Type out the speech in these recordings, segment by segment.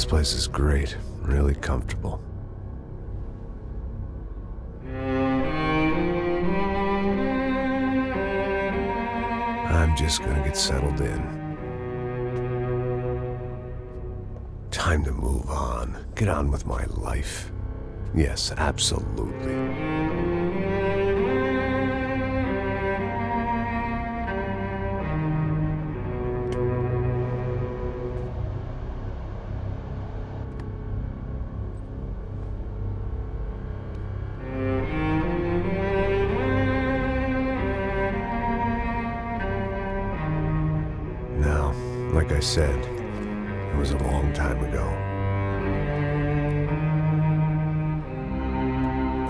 This place is great, really comfortable. I'm just gonna get settled in. Time to move on. Get on with my life. Yes, absolutely. Now, like I said, it was a long time ago.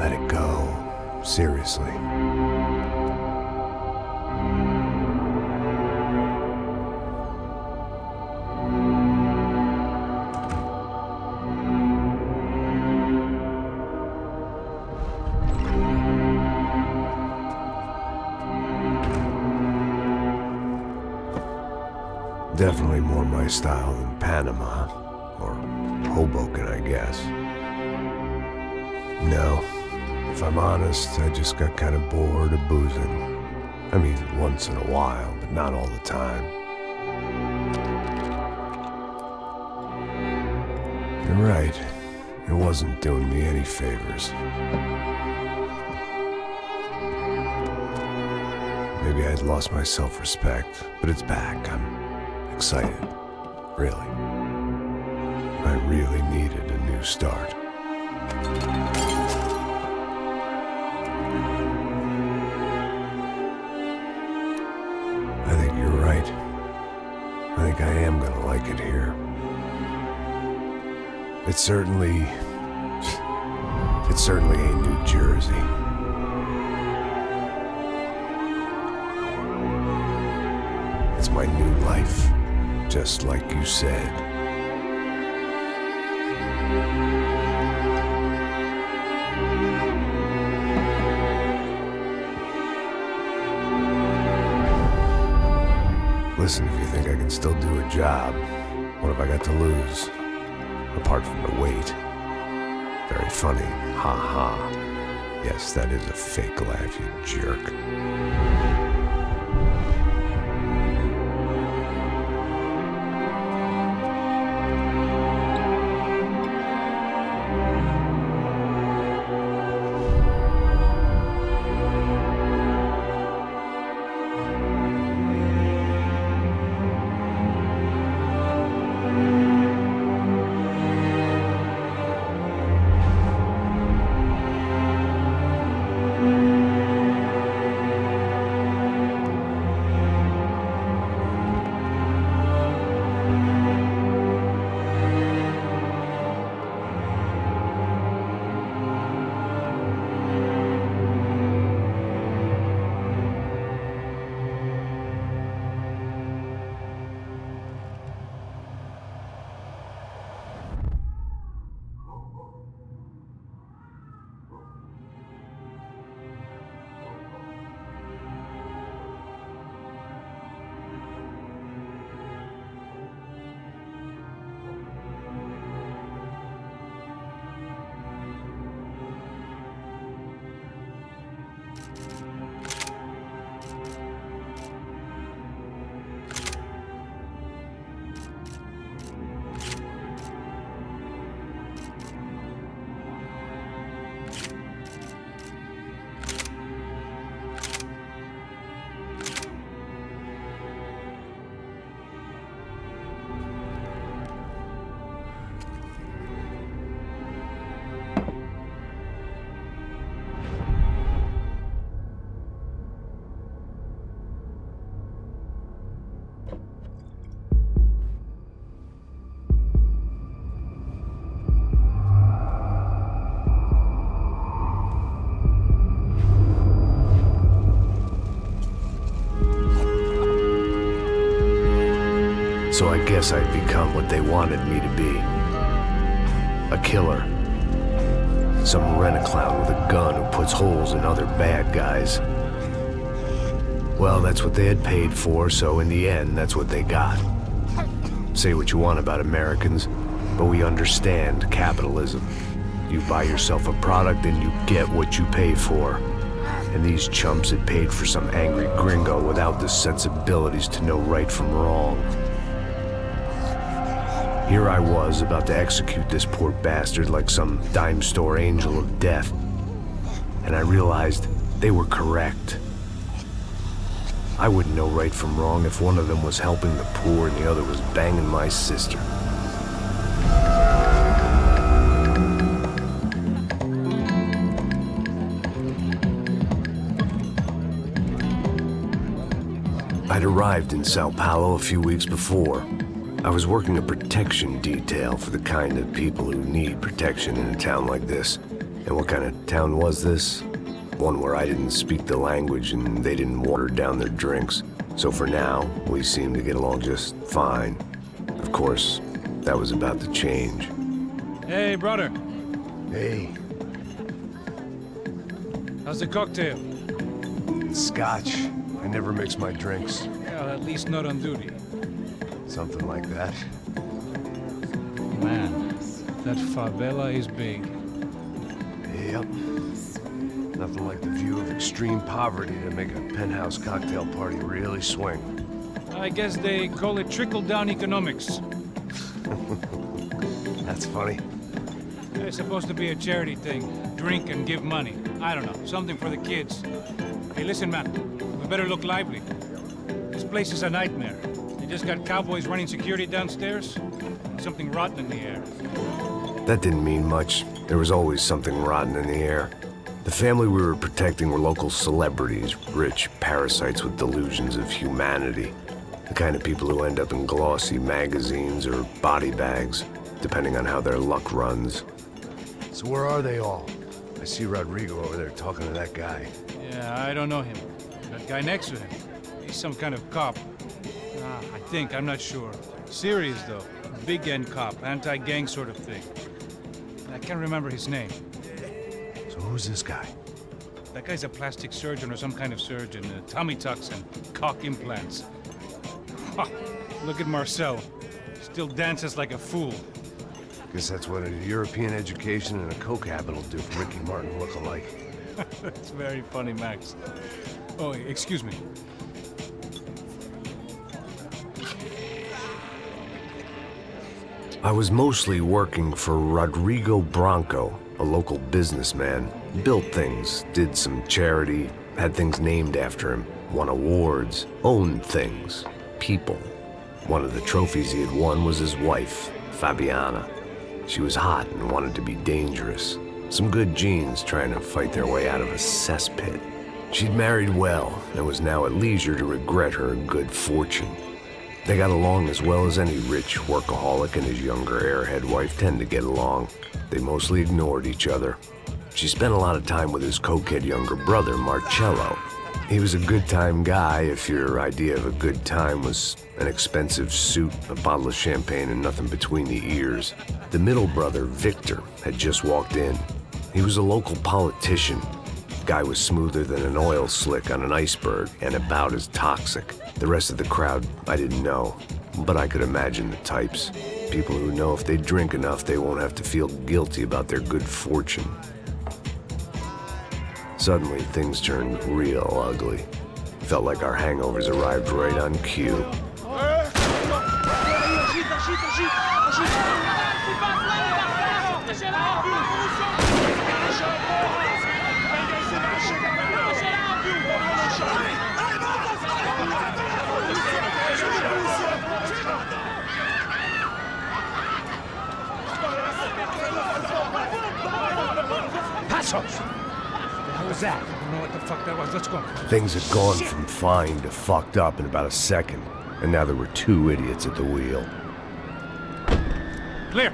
Let it go. Seriously. Definitely more my style than Panama, or Hoboken, I guess. No, if I'm honest, I just got kind of bored of boozing. I mean, once in a while, but not all the time. You're right, it wasn't doing me any favors. Maybe I'd lost my self-respect, but it's back. I'm excited, really. I really needed a new start. I think you're right. I think I am gonna like it here. It certainly ain't New Jersey. It's my new life. Just like you said. Listen, if you think I can still do a job, what have I got to lose? Apart from the weight. Very funny. Ha ha. Yes, that is a fake laugh, you jerk. So I guess I'd become what they wanted me to be. A killer. Some rent-a-clown with a gun who puts holes in other bad guys. Well, that's what they had paid for, so in the end, that's what they got. Say what you want about Americans, but we understand capitalism. You buy yourself a product and you get what you pay for. And these chumps had paid for some angry gringo without the sensibilities to know right from wrong. Here I was, about to execute this poor bastard like some dime store angel of death. And I realized they were correct. I wouldn't know right from wrong if one of them was helping the poor and the other was banging my sister. I'd arrived in Sao Paulo a few weeks before. I was working a protection detail for the kind of people who need protection in a town like this. And what kind of town was this? One where I didn't speak the language and they didn't water down their drinks. So for now, we seemed to get along just fine. Of course, that was about to change. Hey, brother. Hey. How's the cocktail? Scotch. I never mix my drinks. Well, at least not on duty. Something like that. Man, that favela is big. Yep. Nothing like the view of extreme poverty to make a penthouse cocktail party really swing. I guess they call it trickle-down economics. That's funny. It's supposed to be a charity thing. Drink and give money. I don't know, something for the kids. Hey, listen, man. We better look lively. This place is a nightmare. They just got cowboys running security downstairs. And something rotten in the air. That didn't mean much. There was always something rotten in the air. The family we were protecting were local celebrities, rich parasites with delusions of humanity. The kind of people who end up in glossy magazines or body bags, depending on how their luck runs. So where are they all? I see Rodrigo over there talking to that guy. Yeah, I don't know him. That guy next to him. He's some kind of cop. I think, I'm not sure. Serious, though. Big end cop, anti-gang sort of thing. I can't remember his name. So who's this guy? That guy's a plastic surgeon or some kind of surgeon. Tummy tucks and cock implants. Ha! Look at Marcel. Still dances like a fool. Guess that's what a European education and a coke habit will do for Ricky Martin look-alike. That's very funny, Max. Oh, excuse me. I was mostly working for Rodrigo Branco, a local businessman. Built things, did some charity, had things named after him, won awards, owned things, people. One of the trophies he had won was his wife, Fabiana. She was hot and wanted to be dangerous. Some good genes trying to fight their way out of a cesspit. She'd married well and was now at leisure to regret her good fortune. They got along as well as any rich workaholic and his younger airhead wife tend to get along. They mostly ignored each other. She spent a lot of time with his cokehead younger brother, Marcello. He was a good-time guy if your idea of a good time was an expensive suit, a bottle of champagne, and nothing between the ears. The middle brother, Victor, had just walked in. He was a local politician. Guy was smoother than an oil slick on an iceberg and about as toxic. The rest of the crowd, I didn't know, but I could imagine the types. People who know if they drink enough, they won't have to feel guilty about their good fortune. Suddenly, things turned real ugly. Felt like our hangovers arrived right on cue. What was that? I don't know what the fuck that was. Let's go. Things had gone from fine to fucked up in about a second, and now there were two idiots at the wheel. Clear.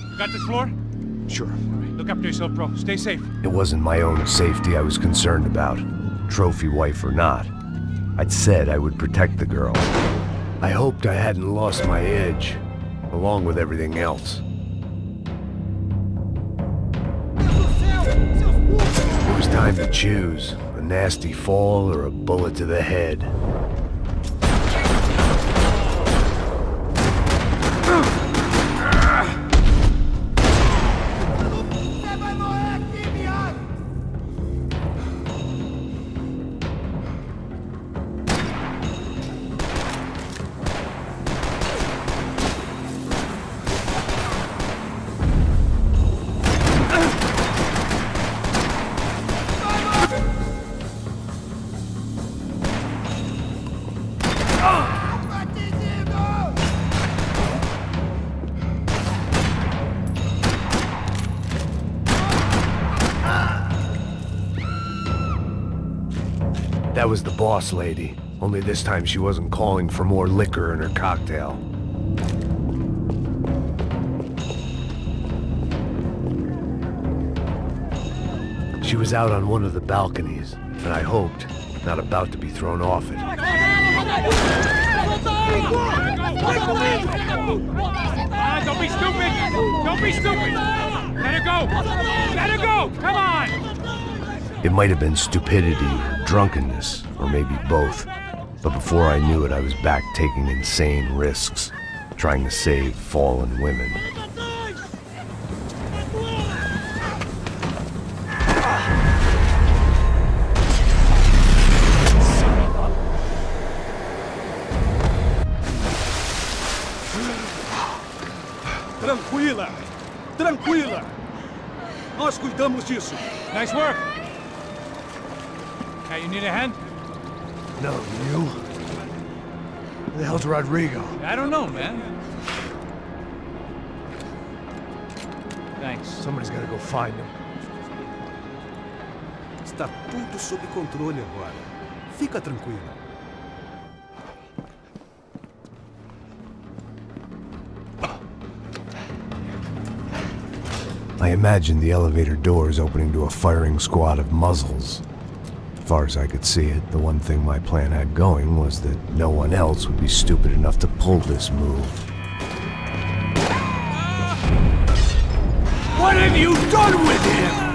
You got this floor? Sure. All right, look after yourself, bro. Stay safe. It wasn't my own safety I was concerned about, trophy wife or not. I'd said I would protect the girl. I hoped I hadn't lost my edge, along with everything else. It was time to choose, a nasty fall or a bullet to the head. That was the boss lady. Only this time she wasn't calling for more liquor in her cocktail. She was out on one of the balconies, and I hoped, not about to be thrown off it. Don't be stupid! Don't be stupid! Let her go! Let her go! Come on! It might have been stupidity, drunkenness, or maybe both. But before I knew it, I was back taking insane risks, trying to save fallen women. Tranquila! Tranquila! Nós cuidamos disso. Nice work! Hey, you need a hand? No, you? Where the hell's Rodrigo? I don't know, man. Thanks. Somebody's gotta go find him. Está tudo sob controle agora. Fica tranquila. I imagined the elevator doors opening to a firing squad of muzzles. As far as I could see it, the one thing my plan had going was that no one else would be stupid enough to pull this move. What have you done with him?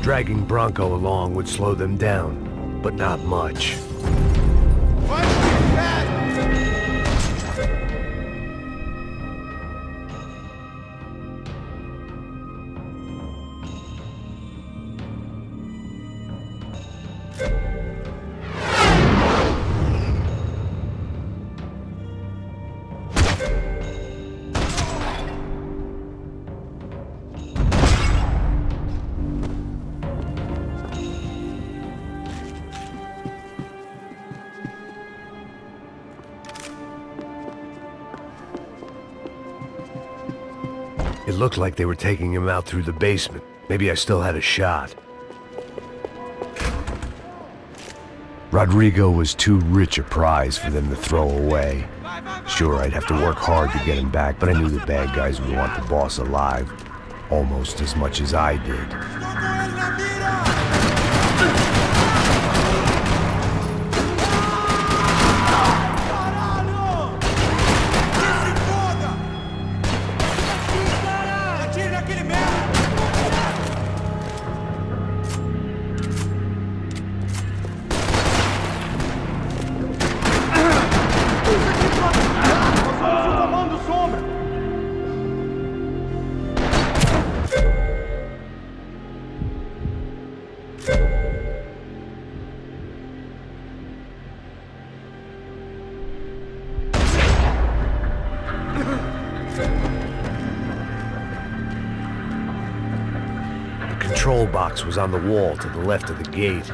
Dragging Bronco along would slow them down, but not much. It looked like they were taking him out through the basement. Maybe I still had a shot. Rodrigo was too rich a prize for them to throw away. Sure, I'd have to work hard to get him back, but I knew the bad guys would want the boss alive, almost as much as I did. The control box was on the wall to the left of the gate.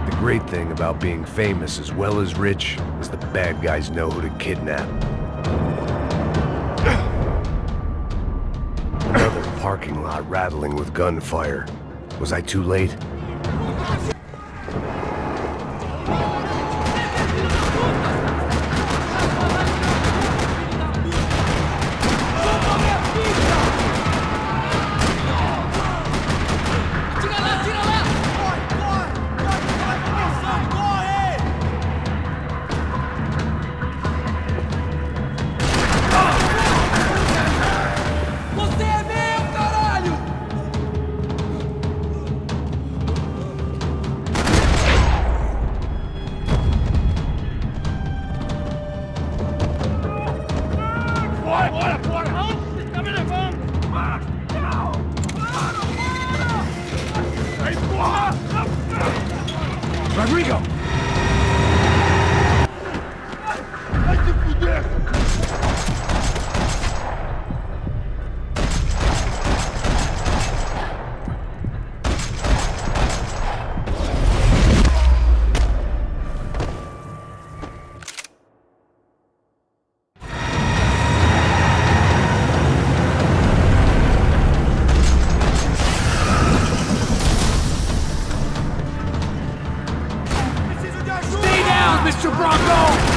The great thing about being famous as well as rich is the bad guys know who to kidnap. Another parking lot rattling with gunfire. Was I too late? Rodrigo! Mr. Bronco!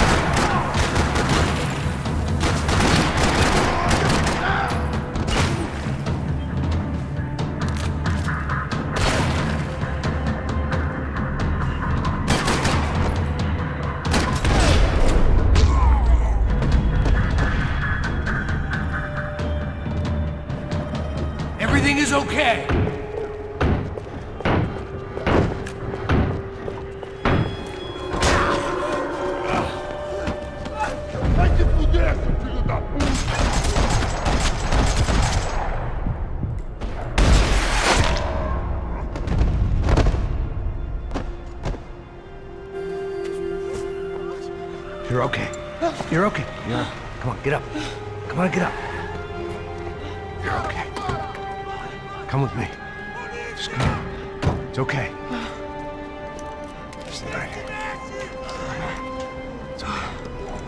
Everything is okay. You're okay. You're okay. Come on, get up. Come on, get up. You're okay. Come with me. Just come on. It's okay. Stay right here. It's okay.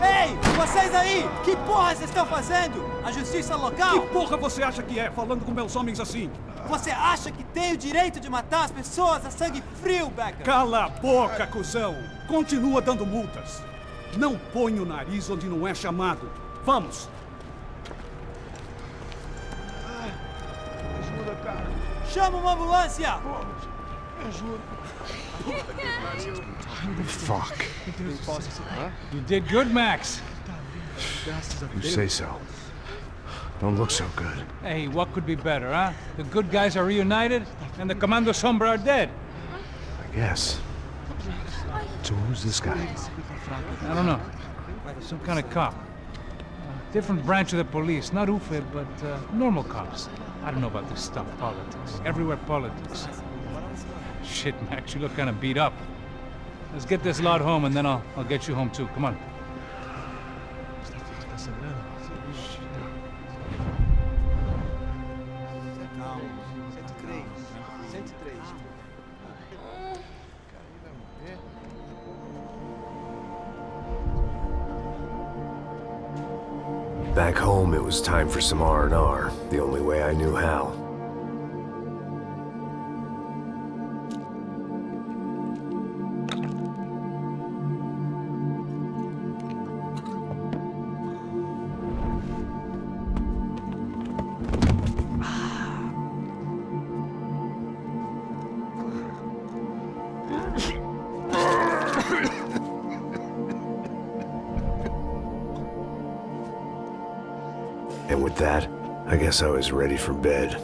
Ei, vocês aí! Que porra vocês estão fazendo? A justiça local? Que porra você acha que é, falando com meus homens assim? Você acha que tem o direito de matar as pessoas a sangue frio, Becker? Cala a boca, cuzão! Continua dando multas. Não põe o nariz onde não é chamado. Vamos! Ajuda, cara. Chama uma ambulância! Me ajuda. Fuck. You did good, Max. You say so. Don't look so good. Hey, what could be better, huh? The good guys are reunited, and the Commando Sombra are dead. I guess. So who's this guy? I don't know. Some kind of cop. Different branch of the police. Not UFE, but normal cops. I don't know about this stuff. Politics. Everywhere politics. Shit, Max, you look kind of beat up. Let's get this lot home, and then I'll get you home too. Come on. Back home, it was time for some R&R, the only way I knew how. And with that, I guess I was ready for bed.